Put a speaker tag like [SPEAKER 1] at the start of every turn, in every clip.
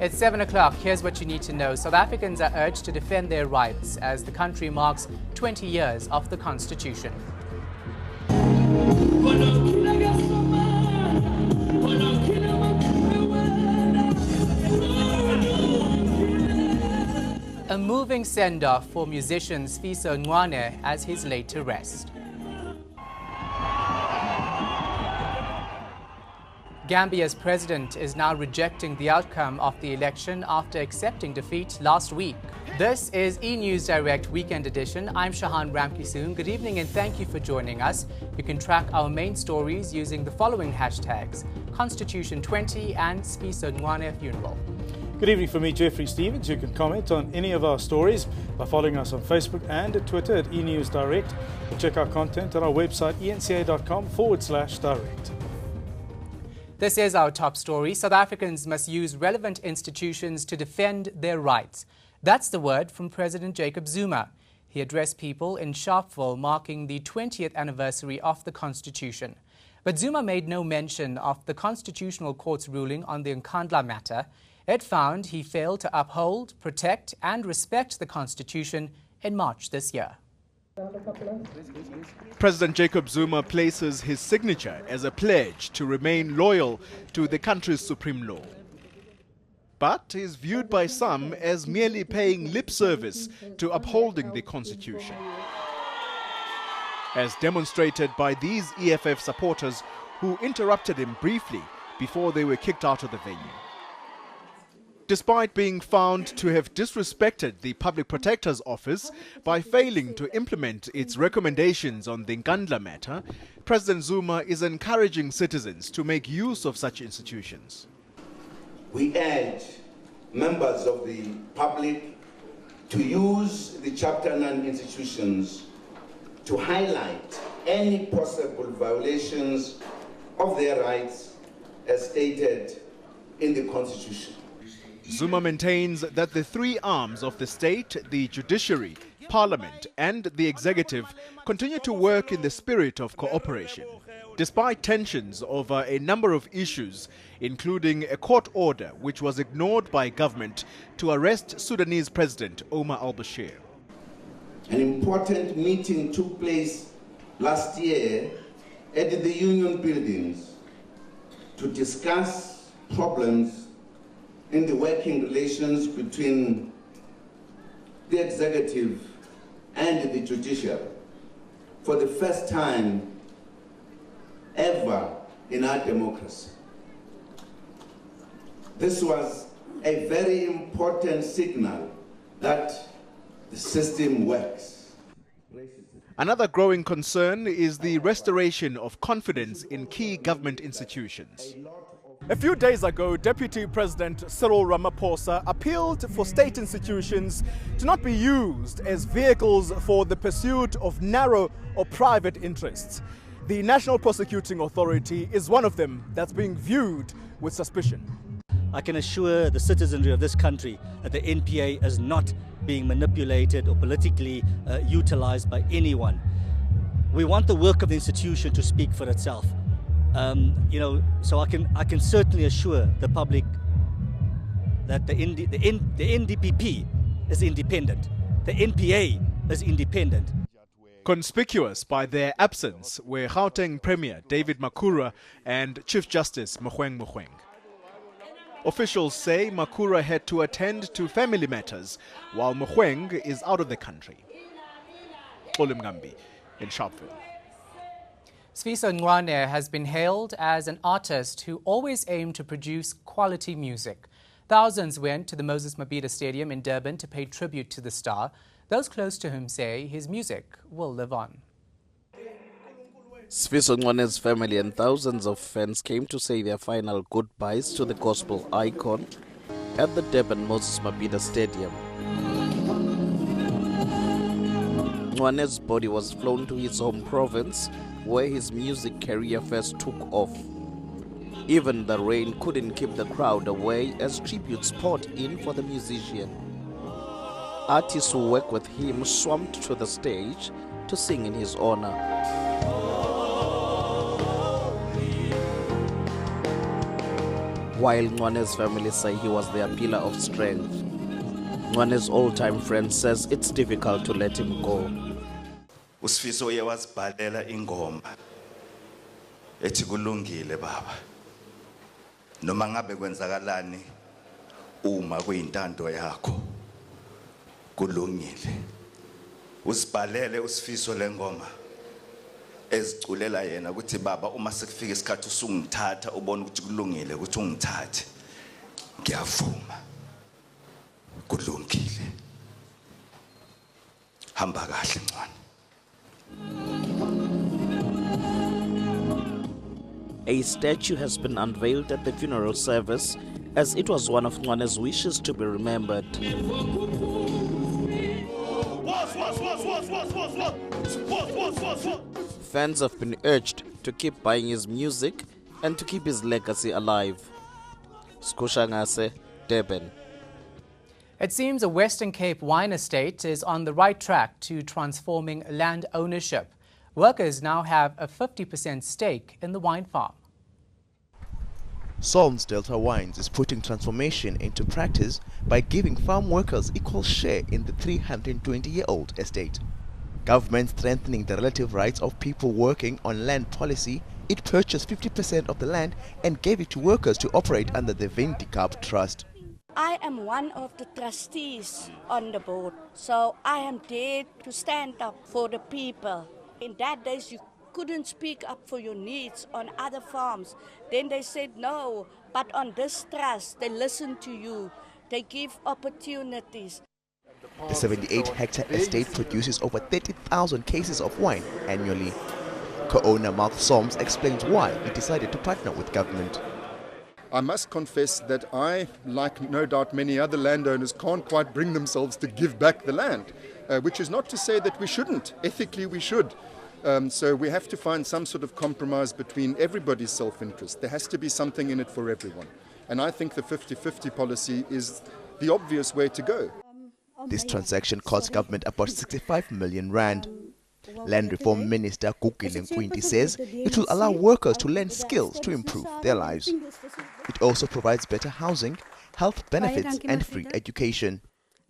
[SPEAKER 1] It's 7 o'clock. Here's what you need to know. South Africans are urged to defend their rights as the country marks 20 years of the Constitution. A moving send-off for musician Sfiso Ncwane as he's laid to rest. Gambia's president is now rejecting the outcome of the election after accepting defeat last week. This is eNews Direct Weekend Edition. I'm Shahan Ramkisoon. Good evening and thank you for joining us. You can track our main stories using the following hashtags: Constitution 20 and Sfiso Ncwane funeral.
[SPEAKER 2] Good evening from me, Jeffrey Stevens. You can comment on any of our stories by following us on Facebook and at Twitter at eNews Direct. Check our content on our website eNCA.com/direct.
[SPEAKER 1] This is our top story. South Africans must use relevant institutions to defend their rights. That's the word from President Jacob Zuma. He addressed people in Sharpeville marking the 20th anniversary of the Constitution. But Zuma made no mention of the Constitutional Court's ruling on the eNCA matter. It found he failed to uphold, protect and respect the Constitution in March this year.
[SPEAKER 3] President Jacob Zuma places his signature as a pledge to remain loyal to the country's supreme law. But is viewed by some as merely paying lip service to upholding the Constitution, as demonstrated by these EFF supporters who interrupted him briefly before they were kicked out of the venue. Despite being found to have disrespected the Public Protector's Office by failing to implement its recommendations on the eNCA matter, President Zuma is encouraging citizens to make use of such institutions.
[SPEAKER 4] We urge members of the public to use the Chapter 9 institutions to highlight any possible violations of their rights as stated in the Constitution.
[SPEAKER 3] Zuma maintains that the three arms of the state, the judiciary, parliament and the executive, continue to work in the spirit of cooperation, despite tensions over a number of issues, including a court order which was ignored by government to arrest Sudanese President Omar al-Bashir.
[SPEAKER 4] An important meeting took place last year at the Union buildings to discuss problems in the working relations between the executive and the judiciary for the first time ever in our democracy. This was a very important signal that the system works.
[SPEAKER 3] Another growing concern is the restoration of confidence in key government institutions. A few days ago, Deputy President Cyril Ramaphosa appealed for state institutions to not be used as vehicles for the pursuit of narrow or private interests. The National Prosecuting Authority is one of them that's being viewed with suspicion.
[SPEAKER 5] I can assure the citizenry of this country that the NPA is not being manipulated or politically utilized by anyone. We want the work of the institution to speak for itself. So I can certainly assure the public that the NDPP is independent, the NPA is independent.
[SPEAKER 3] Conspicuous by their absence were Gauteng Premier David Makhura and Chief Justice Mogoeng. Officials say Makhura had to attend to family matters while Mogoeng is out of the country. Ngambi in Sharpeville.
[SPEAKER 1] Sfiso Ncwane has been hailed as an artist who always aimed to produce quality music. Thousands went to the Moses Mabhida Stadium in Durban to pay tribute to the star. Those close to him say his music will live on.
[SPEAKER 6] Sfiso Ncwane's family and thousands of fans came to say their final goodbyes to the gospel icon at the Durban Moses Mabhida Stadium. Ncwane's body was flown to his home province, where his music career first took off. Even the rain couldn't keep the crowd away as tributes poured in for the musician. Artists who work with him swamped to the stage to sing in his honor. while Ncwane's family say he was their pillar of strength. Ncwane's old-time friend says it's difficult to let him go.
[SPEAKER 7] Sfiso uyawazibhalela ingoma ethi kulungile baba noma ngabe kwenzakalani uma kuyintando yakho kulungile usibhalele uSfiso lengoma eziculela yena ukuthi baba uma sekufika isikhathi usungithatha ubone ukuthi kulungile ukuthi ungithathe ngiyavuma kulungile hamba kahle Ncwane.
[SPEAKER 6] A statue has been unveiled at the funeral service as it was one of Ncwane's wishes to be remembered. Fans have been urged to keep buying his music and to keep his legacy alive. Sfiso Ncwane, Durban.
[SPEAKER 1] It seems a Western Cape wine estate is on the right track to transforming land ownership. Workers now have a 50% stake in the wine farm.
[SPEAKER 8] Psalms Delta Wines is putting transformation into practice by giving farm workers equal share in the 320-year-old estate. Government strengthening the relative rights of people working on land policy, it purchased 50% of the land and gave it to workers to operate under the Vindicap Trust.
[SPEAKER 9] I am one of the trustees on the board, so I am there to stand up for the people. In that days, you couldn't speak up for your needs on other farms. Then they said no, but on this trust, they listen to you. They give opportunities.
[SPEAKER 8] The 78-hectare estate produces over 30,000 cases of wine annually. Co-owner Mark Soms explains why he decided to partner with government.
[SPEAKER 10] I must confess that I, like no doubt many other landowners, can't quite bring themselves to give back the land, which is not to say that we shouldn't. Ethically, we should. So we have to find some sort of compromise between everybody's self-interest. There has to be something in it for everyone. And I think the 50-50 policy is the obvious way to go.
[SPEAKER 8] This transaction cost government about 65 million rand. Land Reform Minister Ncwane says it will allow workers to learn skills to improve their lives. It also provides better housing, health benefits and free education.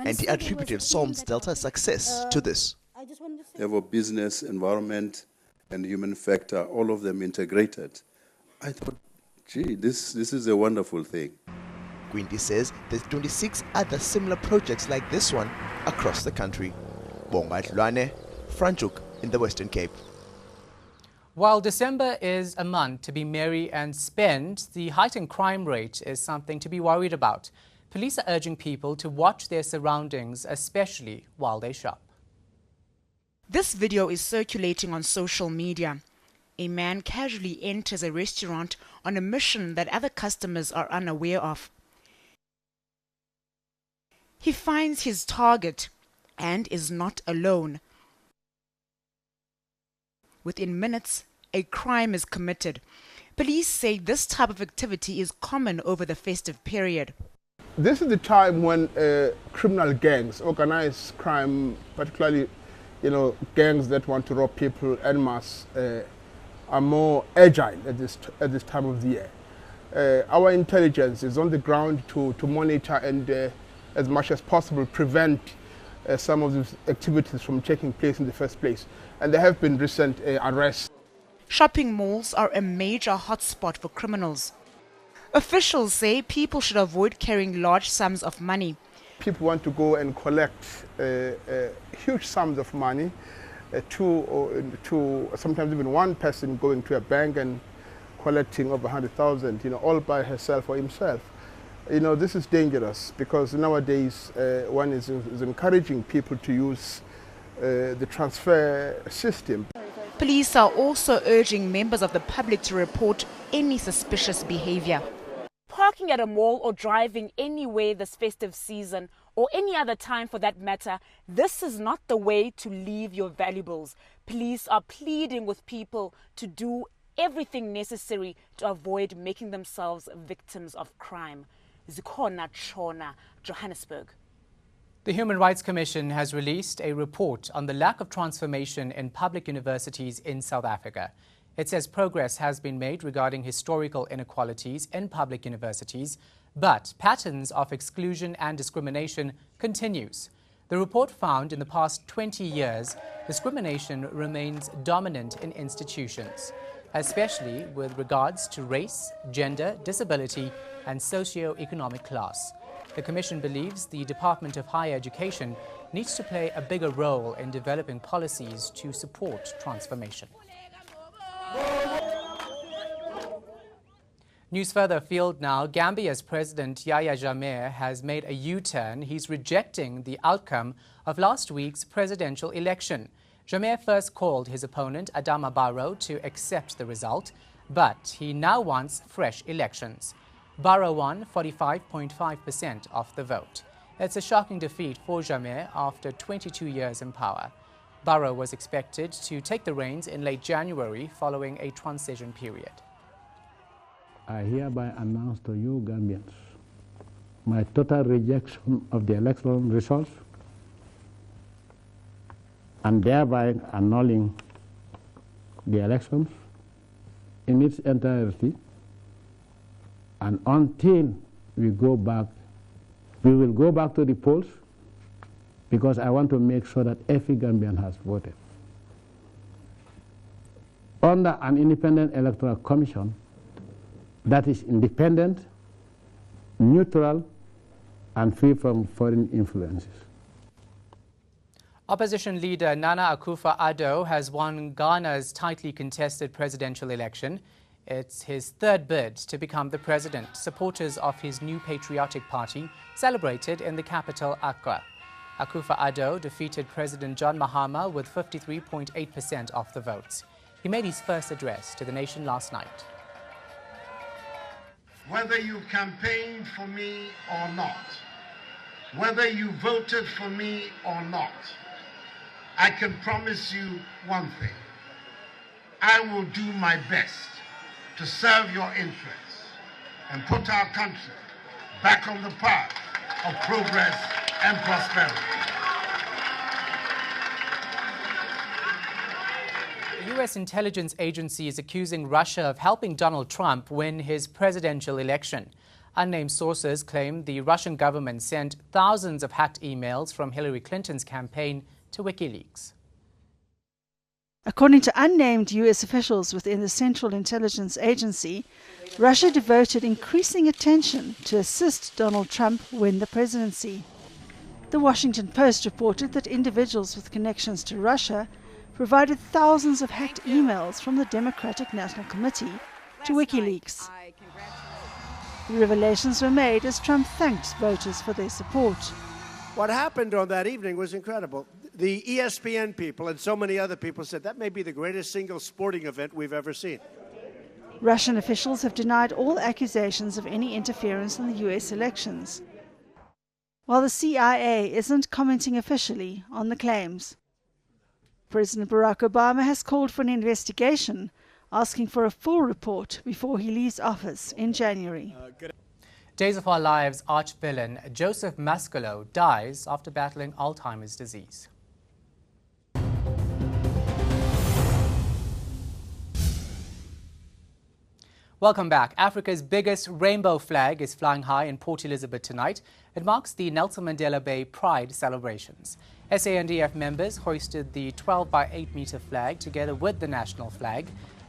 [SPEAKER 8] And he attributed Psalms Delta's success to this.
[SPEAKER 11] They have a business, environment and human factor, all of them integrated. I thought, gee, this is a wonderful thing.
[SPEAKER 8] Ncwane says there's 26 other similar projects like this one across the country. Bonga Franchuk in the Western Cape.
[SPEAKER 1] While December is a month to be merry and spend, the heightened crime rate is something to be worried about. Police are urging people to watch their surroundings, especially while they shop.
[SPEAKER 12] This video is circulating on social media. A man casually enters a restaurant on a mission that other customers are unaware of. He finds his target and is not alone. Within minutes, a crime is committed. Police say this type of activity is common over the festive period.
[SPEAKER 13] This is the time when criminal gangs, organized crime, particularly gangs that want to rob people en masse, are more agile at this time of the year. Our intelligence is on the ground to monitor and as much as possible prevent some of these activities from taking place in the first place. And there have been recent arrests.
[SPEAKER 12] Shopping malls are a major hotspot for criminals. Officials say people should avoid carrying large sums of money.
[SPEAKER 13] People want to go and collect huge sums of money, to sometimes even one person going to a bank and collecting over 100,000, all by herself or himself. This is dangerous because nowadays one is encouraging people to use the transfer system.
[SPEAKER 12] Police are also urging members of the public to report any suspicious behavior.
[SPEAKER 14] Parking at a mall or driving anywhere this festive season or any other time for that matter, this is not the way to leave your valuables. Police are pleading with people to do everything necessary to avoid making themselves victims of crime. Zikhona Chona, Johannesburg.
[SPEAKER 1] The Human Rights Commission has released a report on the lack of transformation in public universities in South Africa. It says progress has been made regarding historical inequalities in public universities, but patterns of exclusion and discrimination continues. The report found in the past 20 years, discrimination remains dominant in institutions, especially with regards to race, gender, disability, and socio-economic class. The Commission believes the Department of Higher Education needs to play a bigger role in developing policies to support transformation. News further afield now. Gambia's President Yahya Jammeh has made a U-turn. He's rejecting the outcome of last week's presidential election. Jammeh first called his opponent Adama Barrow to accept the result, but he now wants fresh elections. Barrow won 45.5% of the vote. It's a shocking defeat for Jammeh after 22 years in power. Barrow was expected to take the reins in late January following a transition period.
[SPEAKER 15] I hereby announce to you, Gambians, my total rejection of the electoral results and thereby annulling the elections in its entirety. And until we will go back to the polls, because I want to make sure that every Gambian has voted. Under an independent electoral commission that is independent, neutral, and free from foreign influences.
[SPEAKER 1] Opposition leader Nana Akufo-Addo has won Ghana's tightly contested presidential election. It's his third bid to become the president. Supporters of his new patriotic party celebrated in the capital, Accra. Akufo-Addo defeated President John Mahama with 53.8% of the votes. He made his first address to the nation last night.
[SPEAKER 16] Whether you campaigned for me or not, whether you voted for me or not, I can promise you one thing. I will do my best to serve your interests and put our country back on the path of progress and prosperity.
[SPEAKER 1] The U.S. intelligence agency is accusing Russia of helping Donald Trump win his presidential election. Unnamed sources claim the Russian government sent thousands of hacked emails from Hillary Clinton's campaign to WikiLeaks.
[SPEAKER 17] According to unnamed U.S. officials within the Central Intelligence Agency, Russia devoted increasing attention to assist Donald Trump win the presidency. The Washington Post reported that individuals with connections to Russia provided thousands of hacked emails from the Democratic National Committee to WikiLeaks. The revelations were made as Trump thanked voters for their support.
[SPEAKER 18] What happened on that evening was incredible. The ESPN people and so many other people said that may be the greatest single sporting event we've ever seen.
[SPEAKER 17] Russian officials have denied all accusations of any interference in the U.S. elections, while the CIA isn't commenting officially on the claims. President Barack Obama has called for an investigation, asking for a full report before he leaves office in January.
[SPEAKER 1] Days of Our Lives arch-villain Joseph Mascolo dies after battling Alzheimer's disease. Welcome back. Africa's biggest rainbow flag is flying high in Port Elizabeth tonight. It marks the Nelson Mandela Bay Pride celebrations. SANDF members hoisted the 12-by-8-meter flag together with the national flag.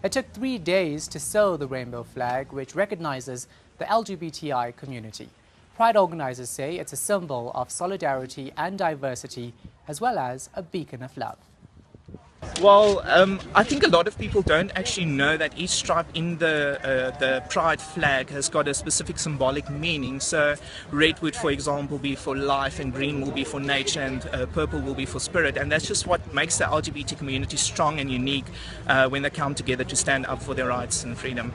[SPEAKER 1] It took 3 days to sew the rainbow flag, which recognizes the LGBTI community. Pride organizers say it's a symbol of solidarity and diversity, as well as a beacon of love.
[SPEAKER 19] Well, I think a lot of people don't actually know that each stripe in the Pride flag has got a specific symbolic meaning. So red would, for example, be for life, and green will be for nature, and purple will be for spirit. And that's just what makes the LGBT community strong and unique when they come together to stand up for their rights and freedom.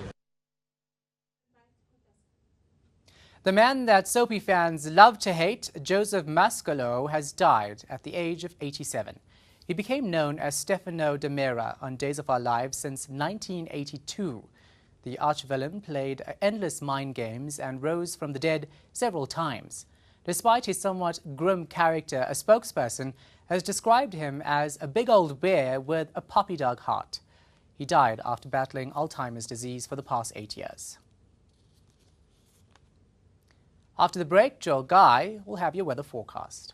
[SPEAKER 1] The man that soapy fans love to hate, Joseph Mascolo, has died at the age of 87. He became known as Stefano de Mera on Days of Our Lives since 1982. The arch-villain played endless mind games and rose from the dead several times. Despite his somewhat grim character, a spokesperson has described him as a big old bear with a puppy dog heart. He died after battling Alzheimer's disease for the past 8 years. After the break, Joel Guy will have your weather forecast.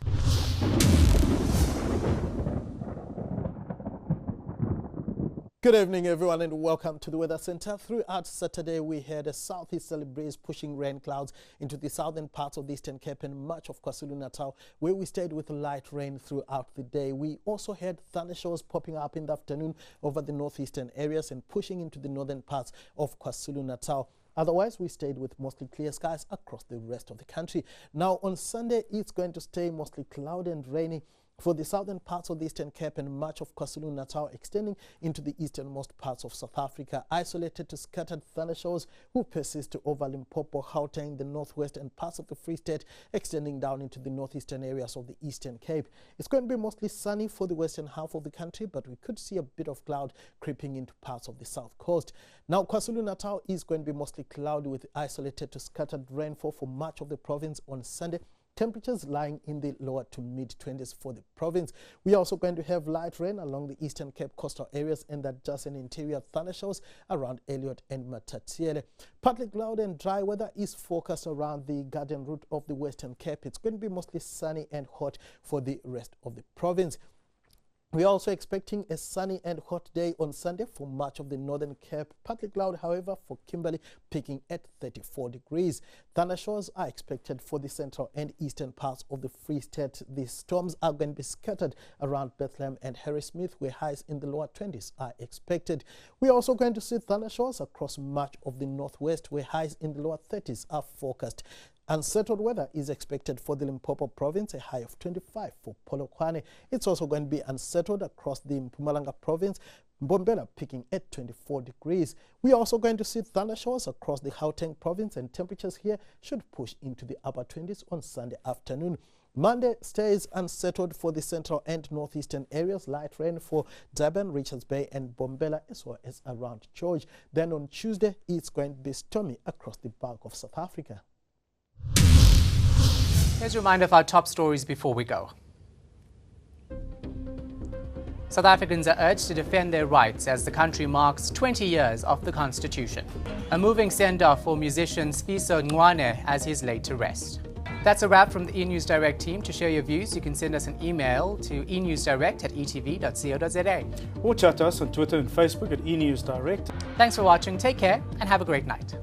[SPEAKER 20] Good evening, everyone, and welcome to the Weather Center. Throughout Saturday, we had a southeasterly breeze pushing rain clouds into the southern parts of the Eastern Cape and much of KwaZulu-Natal, where we stayed with light rain throughout the day. We also had thundershows popping up in the afternoon over the northeastern areas and pushing into the northern parts of KwaZulu-Natal. Otherwise, we stayed with mostly clear skies across the rest of the country. Now, on Sunday, it's going to stay mostly cloudy and rainy for the southern parts of the Eastern Cape and much of KwaZulu-Natal, extending into the easternmost parts of South Africa. Isolated to scattered thundershows will persist over Limpopo, Gauteng, the northwest and parts of the Free State, extending down into the northeastern areas of the Eastern Cape. It's going to be mostly sunny for the western half of the country, but we could see a bit of cloud creeping into parts of the south coast. Now, KwaZulu-Natal is going to be mostly cloudy with isolated to scattered rainfall for much of the province on Sunday. Temperatures lying in the lower to mid-20s for the province. We are also going to have light rain along the Eastern Cape coastal areas and adjacent interior thundershows around Elliot and Matatiele. Partly cloudy and dry weather is forecast around the Garden Route of the Western Cape. It's going to be mostly sunny and hot for the rest of the province. We are also expecting a sunny and hot day on Sunday for much of the Northern Cape. Partly cloud, however, for Kimberley, peaking at 34 degrees. Thundershows are expected for the central and eastern parts of the Free State. The storms are going to be scattered around Bethlehem and Harrismith, where highs in the lower 20s are expected. We are also going to see thundershows across much of the northwest, where highs in the lower 30s are forecast. Unsettled weather is expected for the Limpopo province, a high of 25 for Polokwane. It's also going to be unsettled across the Mpumalanga province, Mbombela peaking at 24 degrees. We are also going to see thundershows across the Gauteng province, and temperatures here should push into the upper 20s on Sunday afternoon. Monday stays unsettled for the central and northeastern areas. Light rain for Durban, Richards Bay and Mbombela, as well as around George. Then on Tuesday, it's going to be stormy across the bulk of South Africa.
[SPEAKER 1] Here's a reminder of our top stories before we go. South Africans are urged to defend their rights as the country marks 20 years of the Constitution. A moving send-off for musician Sfiso Ncwane as he's laid to rest. That's a wrap from the eNews Direct team. To share your views, you can send us an email to enewsdirect@etv.co.za.
[SPEAKER 2] Or chat us on Twitter and Facebook at eNews Direct.
[SPEAKER 1] Thanks for watching, take care and have a great night.